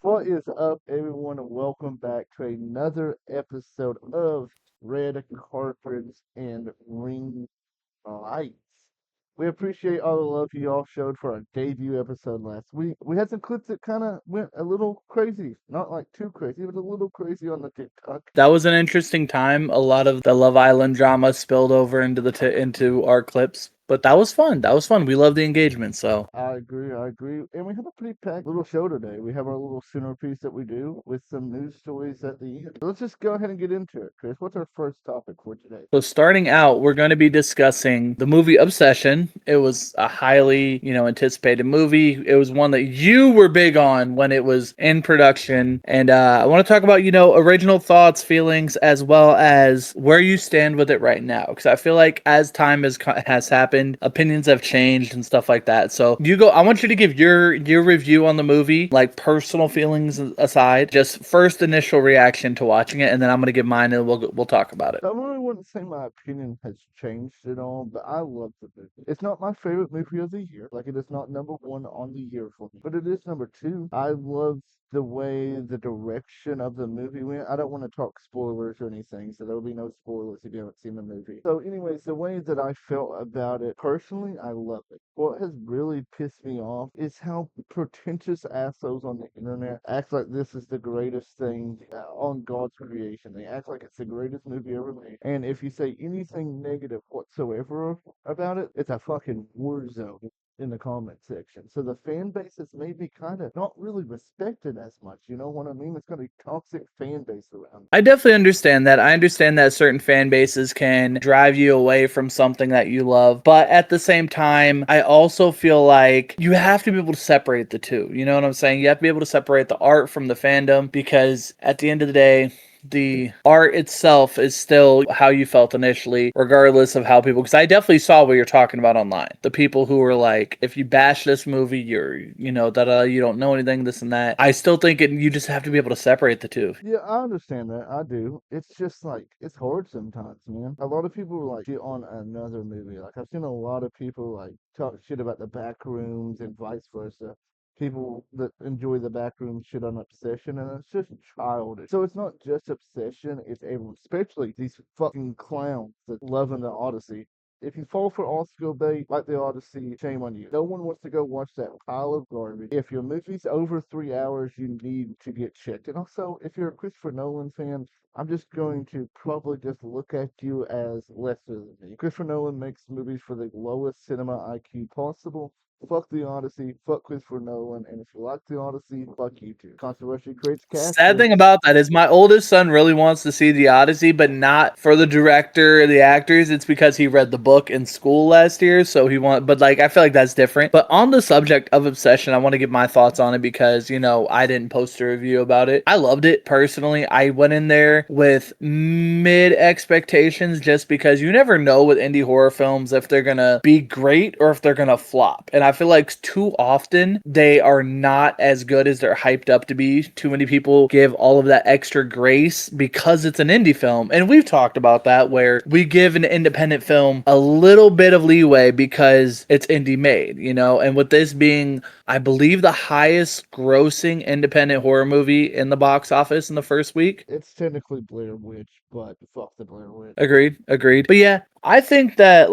What is up, everyone? And welcome back to another episode of Red Carpets and Ring Lights. We appreciate all the love you all showed for our debut episode last week. We had some clips that kind of went a little crazy. Not like too crazy, but a little crazy on the TikTok. That was an interesting time. A lot of the Love Island drama spilled over into into our clips, but that was fun. That was fun. We love the engagement. So I agree, I agree. And we have a pretty packed little show today. We have our little centerpiece that we do with some news stories at the end. Let's just go ahead and get into it, Chris. What's our first topic for today? starting out, we're going to be discussing the movie Obsession. It was a highly, anticipated movie. It was one that you were big on when it was in production, and I want to talk about, original thoughts, feelings, as well as where you stand with it right now. Because I feel like as time has happened, opinions have changed and stuff like that. So you go. I want you to give your review on the movie, like personal feelings aside, just first initial reaction to watching it, and then I'm gonna give mine, and we'll talk about it. I really wouldn't say my opinion has changed at all, but I love the movie. It's not my favorite movie of the year. Like, it is not number one on the year for me, but it is number two. I love the way the direction of the movie went. I don't want to talk spoilers or anything, so there'll be no spoilers if you haven't seen the movie. So, anyways, the way that I felt about it personally, I love it. What has really pissed me off is how pretentious assholes on the internet act like this is the greatest thing on God's creation. They act like it's the greatest movie ever made. And if you say anything negative whatsoever about it, it's a fucking war zone in the comment section. So the fan base is maybe kind of not really respected as much. You know what I mean? It's got a toxic fan base around it. I definitely understand that. I understand that certain fan bases can drive you away from something that you love. But at the same time, I also feel like you have to be able to separate the two. You know what I'm saying? You have to be able to separate the art from the fandom because at the end of the day, the art itself is still how you felt initially, regardless of how people. Because I definitely saw what you're talking about online. The people who were like, if you bash this movie, you don't know anything, this and that. I still think you just have to be able to separate the two. Yeah, I understand that. I do. It's just like it's hard sometimes, man. A lot of people like shit on another movie. Like I've seen a lot of people like talk shit about the back rooms and vice versa. People that enjoy the back room shit on Obsession, and it's just childish. So it's not just Obsession; it's everyone, especially these fucking clowns that love in the Odyssey. If you fall for Oscar bait like the Odyssey, shame on you. No one wants to go watch that pile of garbage. If your movie's over 3 hours, you need to get checked. And also, if you're a Christopher Nolan fan, I'm just going to probably just look at you as lesser than me. Christopher Nolan makes movies for the lowest cinema IQ possible. Fuck the Odyssey, fuck Christopher Nolan, and if you like the Odyssey, fuck you too. Controversy creates Sad casting. thing about that is my oldest son really wants to see The Odyssey, but not for the director or the actors. It's because he read the book in school last year, so but like I feel like that's different. But on the subject of Obsession, I want to give my thoughts on it because I didn't post a review about it. I loved it personally. I went in there with mid expectations just because you never know with indie horror films if they're gonna be great or if they're gonna flop. And I feel like too often they are not as good as they're hyped up to be. Too many people give all of that extra grace because it's an indie film. And we've talked about that where we give an independent film a little bit of leeway because it's indie made, And with this being, I believe, the highest grossing independent horror movie in the box office in the first week. It's technically Blair Witch, but fuck the Blair Witch. Agreed. But yeah, I think that,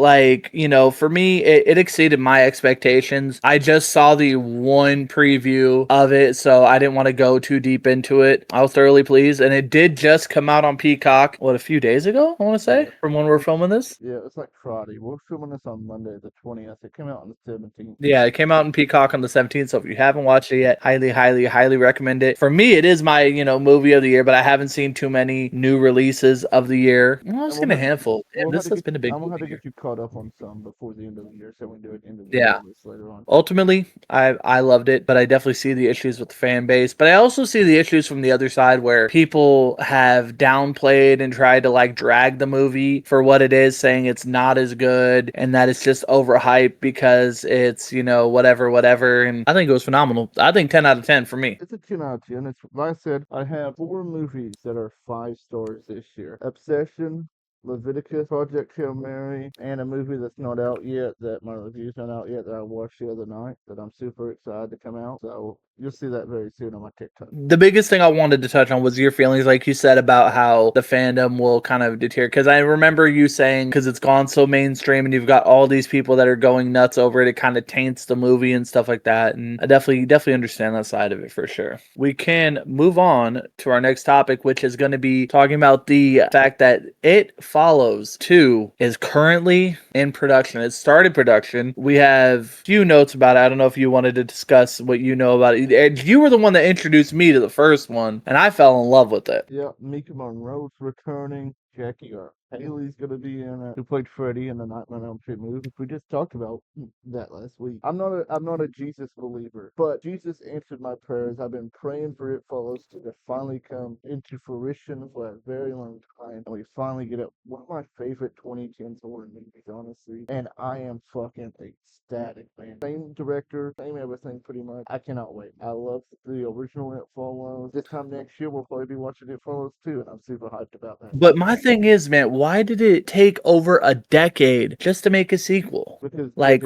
for me, it exceeded my expectations. I just saw the one preview of it, so I didn't want to go too deep into it. I was thoroughly pleased, and it did just come out on Peacock, a few days ago, I want to say, from when we're filming this? Yeah, it's like Friday. We're filming this on Monday, the 20th. It came out on the 17th. Yeah, it came out in Peacock on the 17th, so if you haven't watched it yet, highly, highly, highly recommend it. For me, it is my, movie of the year, but I haven't seen too many new releases of the year. Well, I've And seen a handful. we'll have This to has get been a big I'm gonna have movie to year. get you caught up on some before the end of the year, so we can do it end of the year Yeah. list later on. Ultimately, I loved it, but I definitely see the issues with the fan base. But I also see the issues from the other side where people have downplayed and tried to drag the movie for what it is, saying it's not as good and that it's just overhyped because it's, whatever. And I think it was phenomenal. I think 10 out of 10 for me. It's a 10 out of 10. It's like I said, I have four movies that are 5 stars this year. Obsession, Leviticus, Project Hail Mary, and a movie that's not out yet that my review's not out yet that I watched the other night that I'm super excited to come out. So you'll see that very soon on my TikTok. The biggest thing I wanted to touch on was your feelings, like you said, about how the fandom will kind of deter. Because I remember you saying, because it's gone so mainstream and you've got all these people that are going nuts over it, it kind of taints the movie and stuff like that. And I definitely understand that side of it for sure. We can move on to our next topic, which is going to be talking about the fact that It Follows 2 is currently in production. It started production. We have few notes about it. I don't know if you wanted to discuss what you know about it. You were the one that introduced me to the first one, and I fell in love with it. Yeah, Mika Monroe's returning. Jackie Haley's gonna be in it. Who played Freddy in the Nightmare on Elm Street movie? We just talked about that last week. I'm not a Jesus believer, but Jesus answered my prayers. I've been praying for It Follows to finally come into fruition for a very long time, and we finally get it. One of my favorite 2010s horror movies, honestly, and I am fucking ecstatic, man. Same director, same everything, pretty much. I cannot wait. I love the original It Follows. This time next year, we'll probably be watching It Follows too, and I'm super hyped about that. But my thing is, man, why did it take over a decade just to make a sequel? Because Like,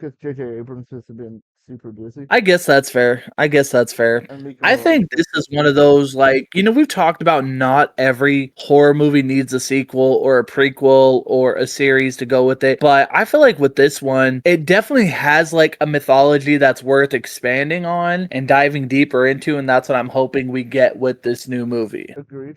J.J. Abrams has been super busy, I guess that's fair. and Mika I Monroe. think this is one of those, like, we've talked about not every horror movie needs a sequel or a prequel or a series to go with it. But I feel like with this one, it definitely has like a mythology that's worth expanding on and diving deeper into. And that's what I'm hoping we get with this new movie. Agreed.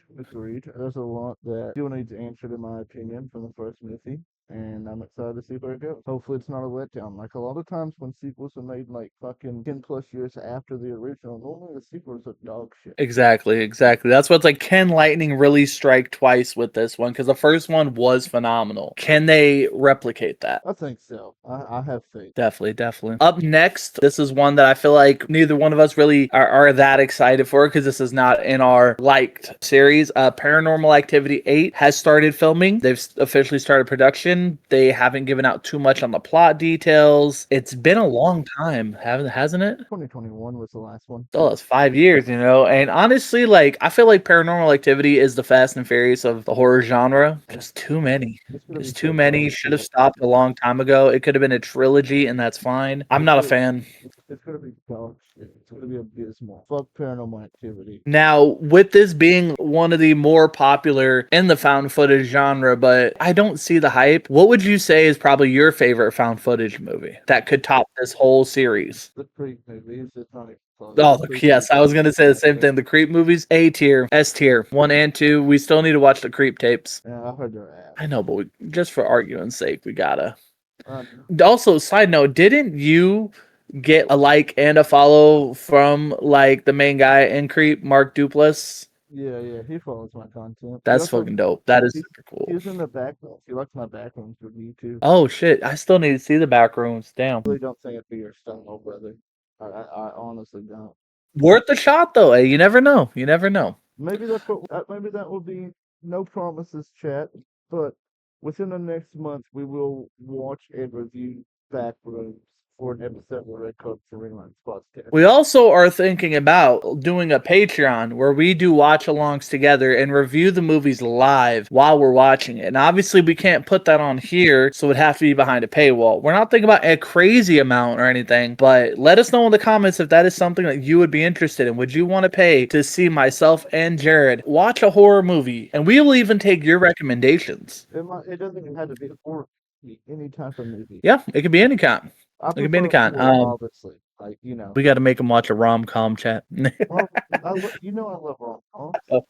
There's a lot that still needs answered, in my opinion, from the first movie, and I'm excited to see where it goes. Hopefully, it's not a letdown. Like a lot of times when sequels are made, like fucking 10+ years after the original, normally the sequels are dog shit. Exactly. That's what's like, can lightning really strike twice with this one? Because the first one was phenomenal. Can they replicate that? I think so. I have faith. Definitely. Up next, this is one that I feel like neither one of us really are that excited for because this is not in our liked series. Paranormal Activity 8 has started filming. They've officially started production. They haven't given out too much on the plot details. It's been a long time, hasn't it? 2021 was the last one. Oh, that's 5 years, And honestly, like, I feel like Paranormal Activity is the Fast and Furious of the horror genre. Just too many. It's gonna be Just too so many. dog Should have shit. stopped a long time ago. It could have been a trilogy, and that's fine. I'm not a fan. It's gonna be dog shit. It's gonna be abysmal. Fuck Paranormal Activity. Now, with this being one of the more popular in the found footage genre, but I don't see the hype, what would you say is probably your favorite found footage movie that could top this whole series? The Creep movies. It's not even close. Oh, The Creep yes, I was movies. going to say the same thing. The Creep movies, A tier, S tier, 1 and 2. We still need to watch the Creep tapes. Yeah, I heard they're ass. I know, but just for arguing's sake, we gotta. Uh, Also, side note, didn't you get a like and a follow from like the main guy in Creep, Mark Duplass? yeah, he follows my content. He That's also fucking dope. That is he's super cool. he's in the background. He likes my backgrounds review too. Oh shit, I still need to see the back rooms. Damn. Really don't think it'd be your style, brother. I honestly don't. Worth a shot though, eh? You never know. You never know. Maybe that's what. Maybe that will be no promises, chat. But within the next month, we will watch and review Backrooms for an episode where I code for Ringline Spots. We also are thinking about doing a Patreon where we do watch alongs together and review the movies live while we're watching it. And obviously, we can't put that on here, so it'd have to be behind a paywall. We're not thinking about a crazy amount or anything, but let us know in the comments if that is something that you would be interested in. Would you want to pay to see myself and Jared watch a horror movie? And we will even take your recommendations. It doesn't even have to be a horror movie, any type of movie. Yeah, it could be any kind. I It could be any prefer kind. horror, obviously. Like We got to make them watch a rom-com chat. well, I love rom-coms. Oh,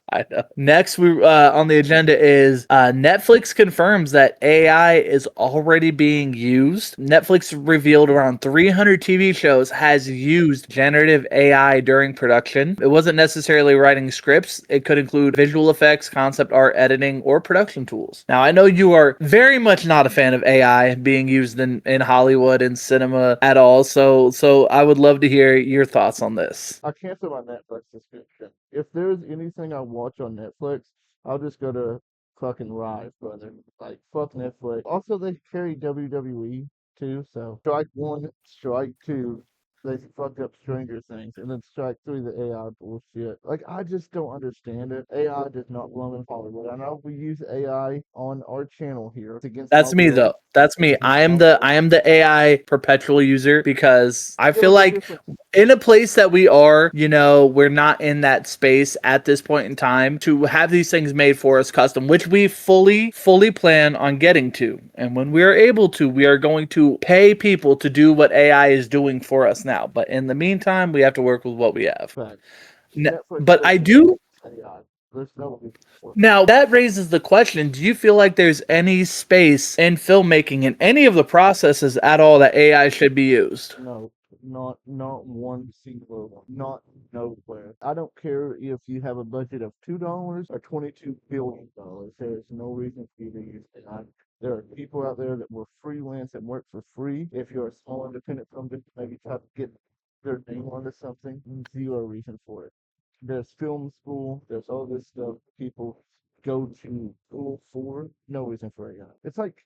I know. Next, we on the agenda is Netflix confirms that AI is already being used. Netflix revealed around 300 TV shows has used generative AI during production. It wasn't necessarily writing scripts. It could include visual effects, concept art, editing, or production tools. Now, I know you are very much not a fan of AI being used in Hollywood and cinema at all. So I would love to hear your thoughts on this. I cancel my Netflix subscription. If there's anything I watch on Netflix, I'll just go to fucking Rise, brother. Like, fuck Netflix. Also, they carry WWE too, so strike one, strike two. They fucked up Stranger Things and then strike through the AI bullshit. Like I just don't understand it. AI does not belong in Hollywood. I know we use AI on our channel here. It's against my That's me though. will. That's It's me. against my will. I am the AI perpetual user because I Yeah, feel but the like difference. in a place that we are, we're not in that space at this point in time to have these things made for us custom, which we fully plan on getting to. And when we are able to, we are going to pay people to do what AI is doing for us now. But in the meantime, we have to work with what we have. Fact. N- Netflix But I doesn't do. use AI. There's no reason for it. Now, that raises the question, do you feel like there's any space in filmmaking in any of the processes at all that AI should be used? No, not one single one. Not nowhere. I don't care if you have a budget of $2 or $22 billion. There is no reason for you to use AI. There are people out there that will freelance and work for free. If you're a small independent film, just maybe try to get their name onto something. Zero reason for it. There's film school. There's all this stuff people go to school for. No reason for AI. It's like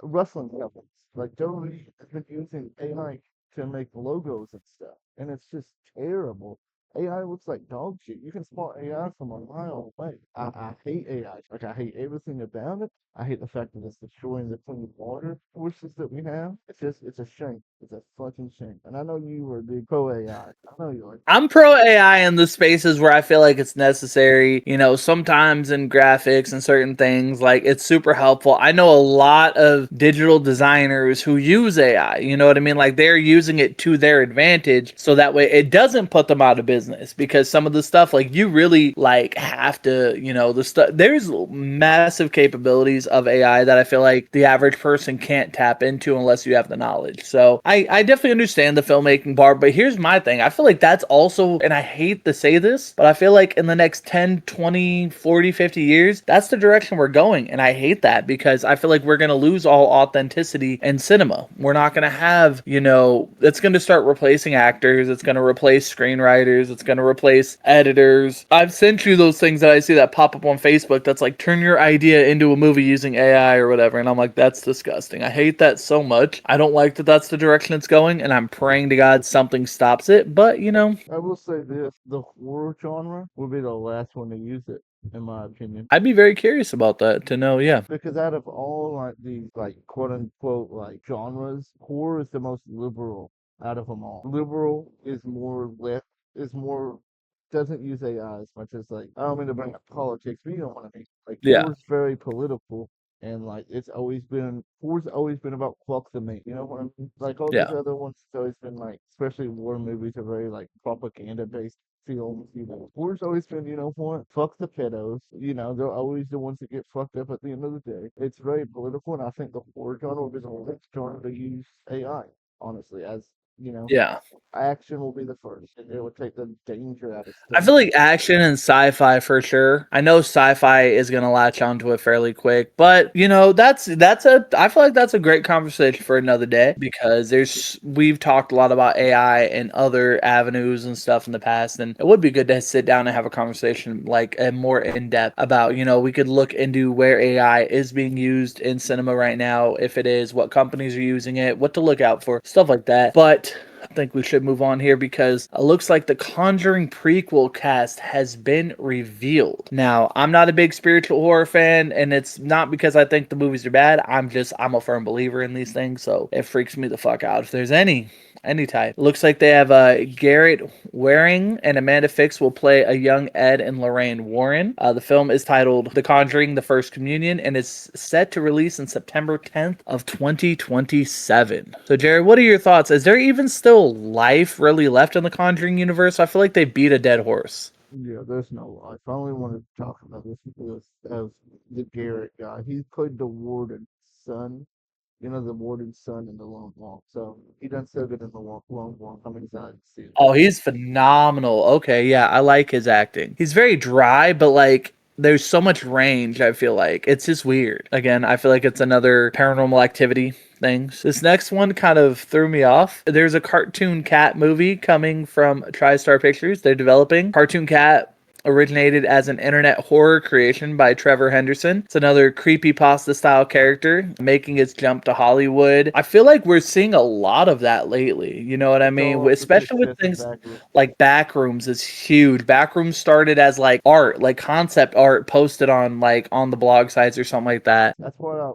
wrestling companies. Like WWE has been using AI to make logos and stuff, and it's just terrible. AI looks like dog shit. You can spot AI from a mile away. I hate AI. Like I hate everything about it. I hate the fact that it's destroying the clean water sources that we have. It's a shame. It's a fucking shame. And I know you were a big pro AI. I know you are. I'm pro AI in the spaces where I feel like it's necessary. Sometimes in graphics and certain things, like it's super helpful. I know a lot of digital designers who use AI. You know what I mean? Like they're using it to their advantage, so that way it doesn't put them out of business. Because some of the stuff, like you really like have to, the stuff. There's massive capabilities of AI that I feel like the average person can't tap into unless you have the knowledge. So I definitely understand the filmmaking part, but here's my thing. I feel like that's also, and I hate to say this, but I feel like in the next 10, 20, 40, 50 years, that's the direction we're going. And I hate that because I feel like we're going to lose all authenticity in cinema. We're not going to have, it's going to start replacing actors. It's going to replace screenwriters. It's going to replace editors. I've sent you those things that I see that pop up on Facebook that's like, turn your idea into a movie using AI or whatever. And I'm like, that's disgusting. I hate that so much. I don't like that that's the direction it's going. And I'm praying to God something stops it. But, I will say this: the horror genre will be the last one to use it, in my opinion. I'd be very curious about that to know. Yeah. Because out of all like these like quote unquote like genres, horror is the most liberal out of them all. Liberal is more left is more doesn't use AI as much as like I don't mean to bring up politics, but you don't want to be like Yeah. horror's very political and like horror's always been about fuck the mate. You know what I mean? Like all these Yeah. other ones, it's always been like especially war movies are very like propaganda based films, Horror's always been, what? Fuck the pedos. They're always the ones that get fucked up at the end of the day. It's very political, and I think the horror genre will be the next genre to use AI, honestly, as, you know, Yeah. action will be the first, and it will take the danger out of I stuff. feel like action and sci-fi for sure. I know sci-fi is gonna latch onto it fairly quick, but that's a I feel like that's a great conversation for another day because we've talked a lot about AI and other avenues and stuff in the past, and it would be good to sit down and have a conversation like a more in depth about we could look into where AI is being used in cinema right now, if it is, what companies are using it, what to look out for, stuff like that. But I think we should move on here because it looks like the Conjuring prequel cast has been revealed. Now, I'm not a big spiritual horror fan, and it's not because I think the movies are bad. I'm a firm believer in these things, so it freaks me the fuck out if there's any type. Looks like they have Garrett Waring and Amanda Fix will play a young Ed and Lorraine Warren. The film is titled The Conjuring: The First Communion and is set to release in September 10th of 2027. So, Jared, what are your thoughts? Is there even still life really left in the Conjuring universe? I feel like they beat a dead horse. Yeah, there's no life. I only want to talk about this because of the Garrett guy. He played the warden's son. The warden's son in the Long Walk. So he done so good in the Long Walk. I'm excited to see it. Oh, he's phenomenal. Okay, yeah, I like his acting. He's very dry, but like there's so much range, I feel like. It's just weird. Again, I feel like it's another paranormal activity things. This next one kind of threw me off. There's a cartoon cat movie coming from TriStar Pictures. They're developing. Cartoon cat originated as an internet horror creation by Trevor Henderson. It's another creepypasta style character making its jump to Hollywood. I feel like we're seeing a lot of that lately. You know what I It's mean? all off the Especially with success of things Backrooms. like Backrooms is huge. Backrooms started as like art, like concept art posted on like on the blog sites or something like that. That's why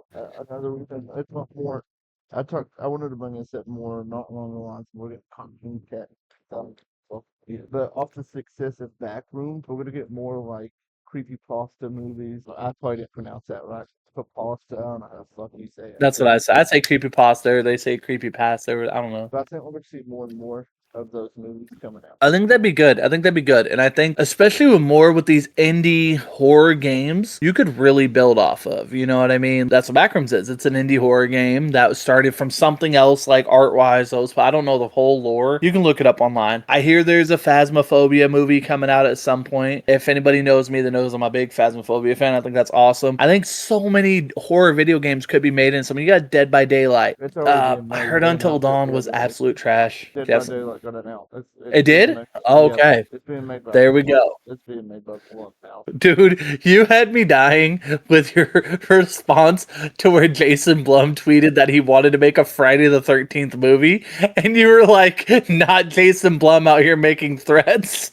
another reason it's not more. I wanted to bring this up more, not along the lines of we're getting cartoon cat stuff. Well, yeah, but off the success of Backrooms, we're gonna get more like creepy pasta movies. I probably didn't pronounce that right. But pasta, I don't know how the fuck you say it. That's what I say. I say creepypasta, or they say creepypasta. I don't know. But I think we're gonna see more and more of those movies coming out. I think that'd be good. I think that'd be good. And I think, especially with more with these indie horror games, you could really build off of. You know what I mean? That's what Backrooms is. It's an indie horror game that was started from something else, like art wise. Those, I don't know the whole lore. You can look it up online. I hear there's a Phasmophobia movie coming out at some point. If anybody knows me that knows I'm a big Phasmophobia fan, I think that's awesome. I think so many horror video games could be made in something. You got Dead by Daylight. It's already being I made. heard They Until announced it Dawn the was other day. absolute trash. Dead by Yes, Daylight got announced. it It's being did. made. Oh, Yeah, okay. it's being made by There we Paramount. go. It's being made by Paramount now. Dude, you had me dying with your response to where Jason Blum tweeted that he wanted to make a Friday the 13th movie, and you were like, not Jason Blum out here making threats.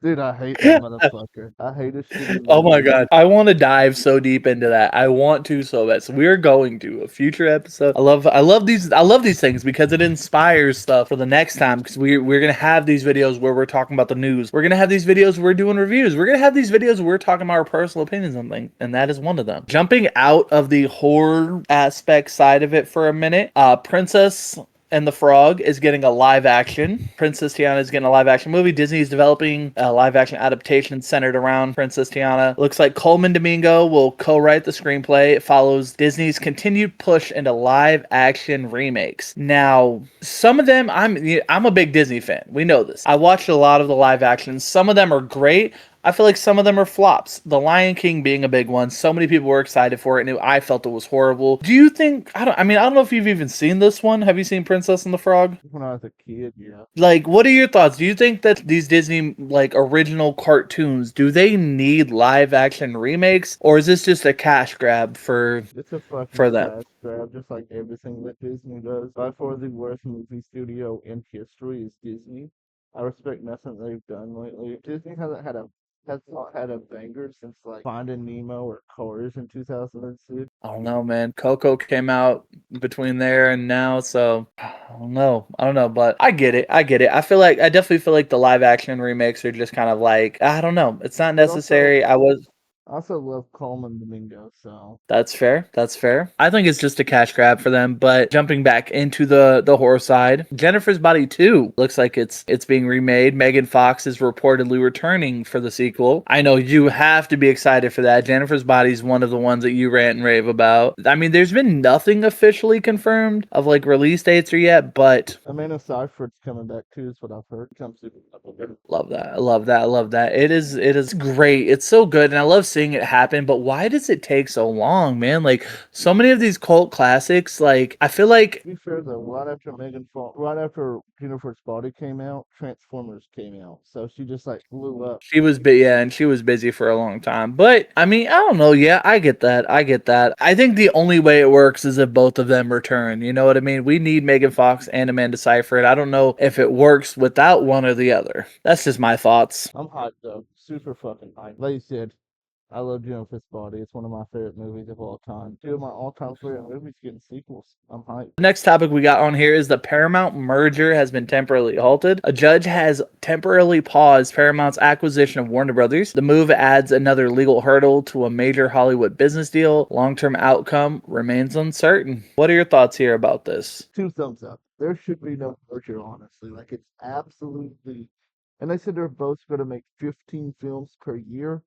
Dude, I hate that motherfucker. I hate his shitty Oh my movies. god. I want to dive so deep into that. I want to so bad. So we're going to a future episode. I love these things because it inspires stuff for the next time because we're gonna have these videos where we're talking about the news. We're gonna have these videos where we're doing reviews. We're gonna have these videos where we're talking about our personal opinions on things, and that is one of them. Jumping out of the horror aspect side of it for a minute, Princess and the Frog is getting a live action. Princess Tiana is getting a live action movie. Disney is developing a live action adaptation centered around Princess Tiana. Looks like Coleman Domingo will co-write the screenplay. It follows Disney's continued push into live action remakes. Now, some of them I'm a big Disney fan. We know this. I watched a lot of the live actions. Some of them are great. I feel like some of them are flops. The Lion King being a big one. So many people were excited for it, and I felt it was horrible. Do you think? I don't know if you've even seen this one. Have you seen Princess and the Frog? When I was a kid, yeah. Like, what are your thoughts? Do you think that these Disney like original cartoons do they need live action remakes, or is this just a cash grab for It's a fucking them? cash grab, just like everything that Disney does. By far the worst movie studio in history is Disney. I respect nothing they've done lately. Disney has not had a banger since like Finding Nemo or Cars in 2006. I don't know, man. Coco came out between there and now, so I don't know. I don't know, but I get it. I get it. I definitely feel like the live action remakes are just kind of like I don't know. It's not But also, necessary. I also love Coleman Domingo, so That's fair. That's fair. I think it's just a cash grab for them. But jumping back into the horror side, Jennifer's Body 2 looks like it's being remade. Megan Fox is reportedly returning for the sequel. I know you have to be excited for that. Jennifer's Body is one of the ones that you rant and rave about. I mean, there's been nothing officially confirmed of like release dates or yet, but Amanda Seyfried's coming back too, is what I've heard. Comes to love that. I love that. I love that. It is great. It's so good and I love seeing it happen, but why does it take so long, man? Like so many of these cult classics, like I feel like to be fair though, right after Jennifer's Body came out, Transformers came out, so she just like blew up. yeah, and she was busy for a long time. But I mean, I don't know. Yeah, I get that. I get that. I think the only way it works is if both of them return. You know what I mean? We need Megan Fox and Amanda Seyfried. I don't know if it works without one or the other. That's just my thoughts. I'm hyped though, super fucking hyped. Like you said, I love Jennifer's Body. It's one of my favorite movies of all time. Two of my all-time favorite movies getting sequels. I'm hyped. The next topic we got on here is the Paramount merger has been temporarily halted. A judge has temporarily paused Paramount's acquisition of Warner Brothers. The move adds another legal hurdle to a major Hollywood business deal. Long-term outcome remains uncertain. What are your thoughts here about this? Two thumbs up. There should be no merger, honestly. Like it's absolutely. And they said they're both going to make 15 films per year.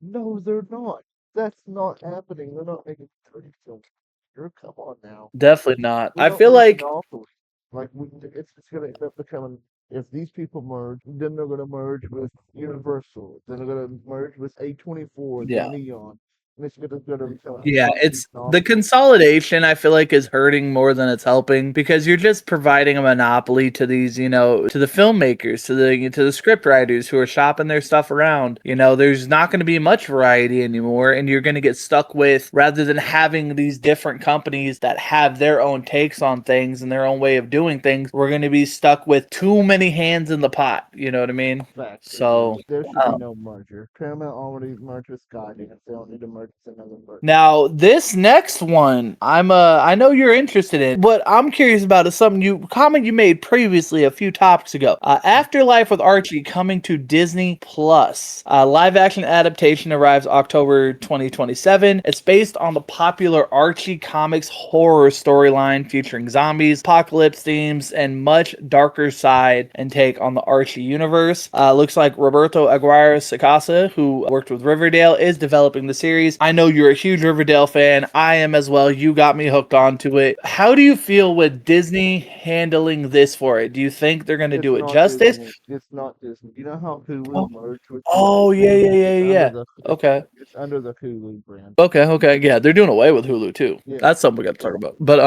No, they're not. That's not happening. They're not making 30 films a year. Come on now. Definitely not. We I don't feel need like monopoly. Like it's gonna end up becoming. If these people merge, then they're gonna merge with Universal. Then they're gonna merge with A24, yeah. then Neon. And it's gonna tell Yeah, Archie's it's the novel. consolidation I feel like is hurting more than it's helping because you're just providing a monopoly to these, to the filmmakers, to the script writers who are shopping their stuff around. There's not going to be much variety anymore and you're going to get stuck with rather than having these different companies that have their own takes on things and their own way of doing things, we're going to be stuck with too many hands in the pot, you know what I mean? Facts. So, There should be um, no merger. Paramount already merged with Skydance. They don't need to merge with another merger. now, this next one, I know you're interested in. What I'm curious about is something comment you made previously a few topics ago. Afterlife with Archie coming to Disney Plus. Live action adaptation arrives October 2027. It's based on the popular Archie comics horror storyline featuring zombies, apocalypse themes, and much darker side and take on the Archie universe. Looks like Roberto Aguirre Sacasa, who worked with Riverdale, is developing the series. I know you're a huge Riverdale fan. I am as well. You got me hooked onto it. How do you feel with Disney handling this for it? Do you think they're going to It's do it not justice? Disney. It's not Disney. You know how Hulu Oh, merged with Disney? oh yeah, yeah, yeah, It's under yeah. the Okay. it's under the Hulu brand. Okay, okay. Yeah, they're doing away with Hulu too. Yeah, That's something we got to talk about. But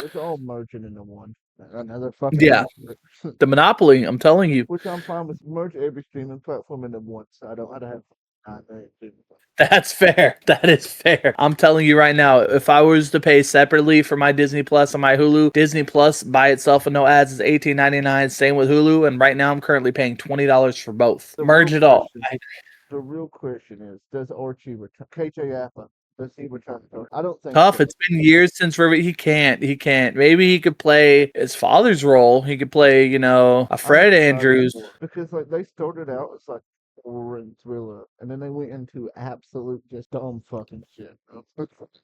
it's all merging into one. Another fucking yeah, monopoly. the monopoly, I'm telling you. Which I'm fine with. Merge every streaming platform into one, so I don't have to have 9 million streaming platforms. That's fair. That is fair. I'm telling you right now, if I was to pay separately for my Disney Plus and my Hulu, Disney Plus by itself with no ads is $18.99. Same with Hulu, and right now I'm currently paying $20 for both. The real Merge it all. question, the real question is, does Archie return? KJ Apa, does he return? I don't think Tough. so. It's been years since River. He can't. He can't. Maybe he could play his father's role. He could play, a I'm Fred excited Andrews. for it because like they started out as like horror and thriller, and then they went into absolute just dumb fucking shit.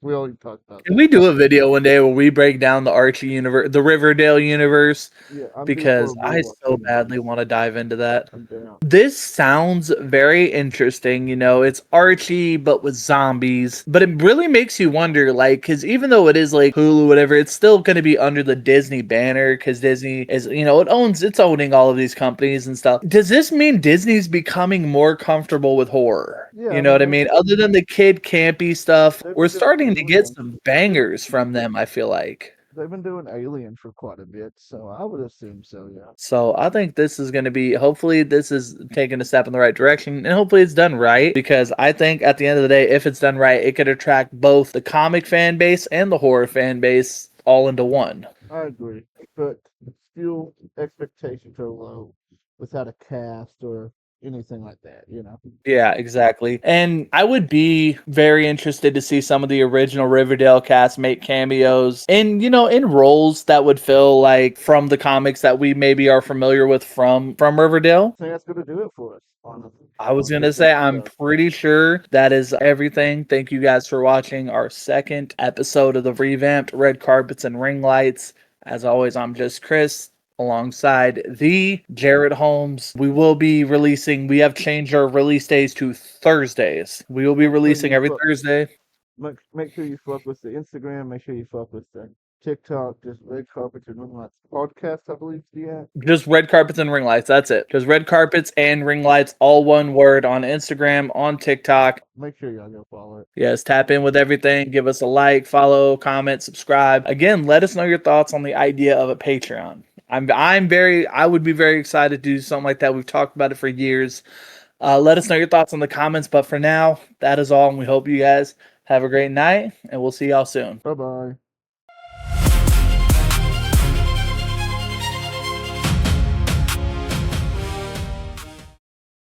We already talked about Can that. we do a video one day where we break down the Archie universe, the Riverdale universe? Yeah, I'm due for a Because I rewatch so anyway. badly want to dive into that. I'm down. This sounds very interesting. It's Archie, but with zombies. But it really makes you wonder, like, because even though it is like Hulu, whatever, it's still going to be under the Disney banner because Disney is, it's owning all of these companies and stuff. Does this mean Disney's becoming more comfortable with horror? Yeah, I You know mean what I mean? Other than the kid campy stuff, they've we're been doing starting to get Alien. some They've bangers from them, I feel like. they've been doing Alien for quite a bit, so I would assume so. Yeah. So I think this is going to be, hopefully, this is taking a step in the right direction, and hopefully it's done right. Because I think at the end of the day, if it's done right, it could attract both the comic fan base and the horror fan base all into one. I agree, but still expectations are low without a cast or anything like that. Yeah, exactly. And I would be very interested to see some of the original Riverdale cast make cameos in roles that would feel like from the comics that we maybe are familiar with from Riverdale. I think that's gonna do it for us. Honestly, I was going to this say, I'm episode. pretty sure that is everything. Thank you guys for watching our second episode of the revamped Red Carpets and Ring Lights. As always, I'm just Chris alongside the Jared Holmes. We have changed our release days to Thursdays. We will be Make sure releasing you every fuck. Thursday. Make sure you fuck with the Instagram. Make sure you fuck with the TikTok. Just red carpets and whatnot. Podcast, I believe. Yeah. Just Red Carpets and Ring Lights. That's it. Just Red Carpets and Ring Lights, all one word on Instagram, on TikTok. Make sure y'all go follow it. Yes, tap in with everything. Give us a like, follow, comment, subscribe. Again, let us know your thoughts on the idea of a Patreon. I would be very excited to do something like that. We've talked about it for years. Let us know your thoughts in the comments. But for now, that is all. And we hope you guys have a great night. And we'll see y'all soon. Bye bye.